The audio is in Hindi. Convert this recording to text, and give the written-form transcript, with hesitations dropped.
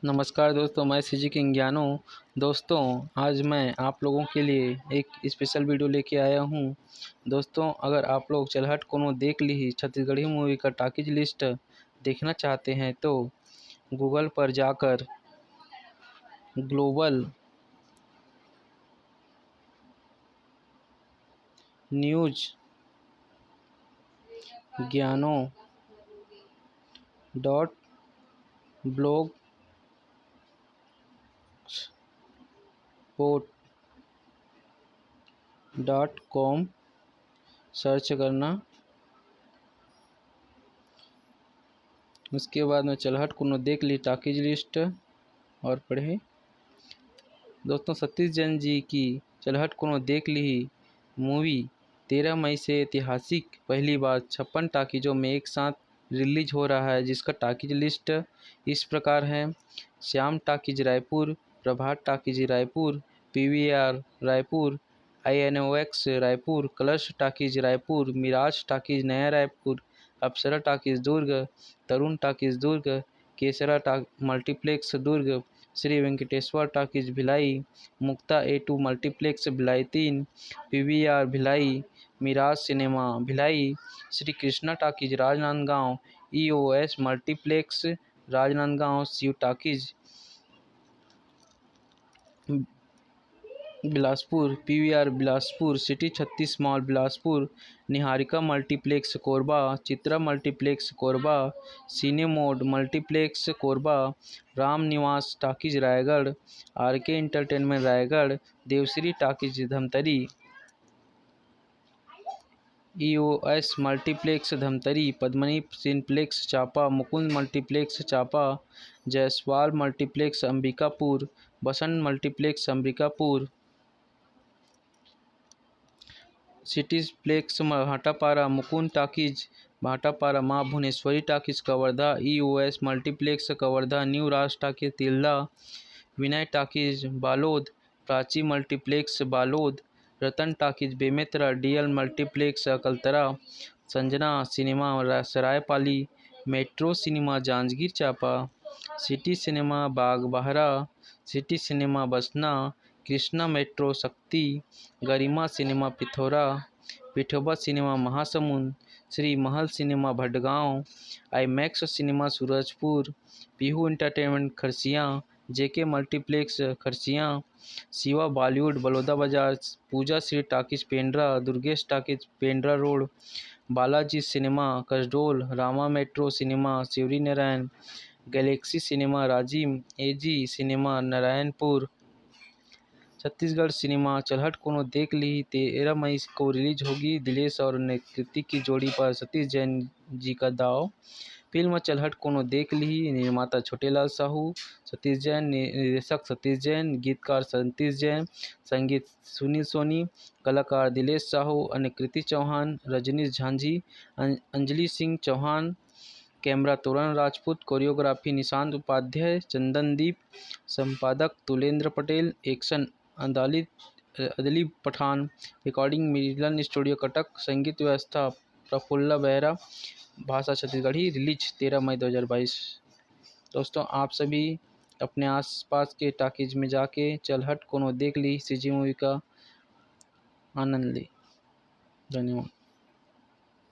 नमस्कार दोस्तों, मैं सीजी किंग ज्ञानो। दोस्तों, आज मैं आप लोगों के लिए एक स्पेशल वीडियो लेके आया हूं। दोस्तों, अगर आप लोग चलहट कोनो देख ली छत्तीसगढ़ी मूवी का टॉकीज लिस्ट देखना चाहते हैं तो गूगल पर जाकर ग्लोबल न्यूज ज्ञानो dot blog spot .com search करना। उसके बाद में चलहट कोनो देख ली टॉकीज लिस्ट और पढ़े। दोस्तों, सतीश जैन जी की चलहट कोनो देख ली मूवी 13 मई से ऐतिहासिक पहली बार 56 टॉकीजों में एक साथ रिलीज हो रहा है, जिसका टॉकीज लिस्ट इस प्रकार है। Shyam talkies Raipur, Prabhat talkies Raipur, PVR Raipur, INOX Raipur, Colors talkies Raipur, Miraj talkies नया Raipur, Apsara talkies Durg, Tarun talkies Durg, Kesra multiplex Durg, Shri Venkateshwar talkies Bhilai, Mukta A2 multiplex Bhilai 3, PVR Bhilai, Miraj cinema Bhilai, Shri Krishna talkies Rajnandgaon, EOS multiplex Rajnandgaon, Shiv talkies Bilaspur, PVR Bilaspur, city 36 mall Bilaspur, Niharika multiplex Korba, Chitra multiplex Korba, सिनेमोड multiplex Korba, Ram Niwas talkies Raigarh, RK entertainment Raigarh, Devshri talkies Dhamtari, EOS multiplex Dhamtari, Padmini cineplex Champa, Mukund multiplex Champa, Jaiswal multiplex Ambikapur, Basant multiplex Ambikapur, cityplex Bhatapara, Mukund talkies Bhatapara, Maa Bhuvaneshwari talkies Kawardha, EOS multiplex Kawardha, new Raj talkies Tilda, Vinay talkies Balod, Prachi multiplex Balod, Ratan talkies Bemetara, DL multiplex Akaltara, Sanjana cinema Saraipali, metro cinema Janjgir Champa, city cinema Bagbahara, city cinema Basna, Krishna metro Shakti, Garima cinema Pithora, Pithoba cinema Mahasamund, Shri Mahal cinema Bhatgaon, IMAX cinema Surajpur, Pihu entertainment Kharsia, JK multiplex Kharsia, Shiva Bollywood Baloda Bazar, Pooja Shri talkies Pendra, Durgesh talkies Pendra road, Balaji cinema Kasdol, Rama metro cinema Shivrinarayan, galaxy cinema Rajiv, AG cinema Narayanpur, Chhattisgarh cinema चलहट कोनो देख ली 13 मई को रिलीज होगी। दिलेश और कृति की जोड़ी पर सतीश जैन जी का दाव। फिल्म चलहट कोनो देख ली, निर्माता छोटेलाल साहू, सतीश जैन, निर्देशक सतीश जैन, गीतकार सतीश जैन, संगीत सुनील सोनी, कलाकार दिलेश साहू, अन्य कृति चौहान, रजनीश झांझी, अंजलि सिंह चौहान, कैमरा तोरण राजपूत, कोरियोग्राफी निशांत उपाध्याय, चंदनदीप, संपादक तुलेंद्र पटेल, एक्शन अदली पठान, रिकॉर्डिंग मिलन स्टूडियो कटक, संगीत व्यवस्था प्रफुल्ला बेहरा, भाषा छत्तीसगढ़ी, रिलीज 13 मई 2022। दोस्तों, आप सभी अपने आसपास के टॉकीज में जाके चलहट कोनो देख ली सीजी मूवी का आनंद ली। धन्यवाद।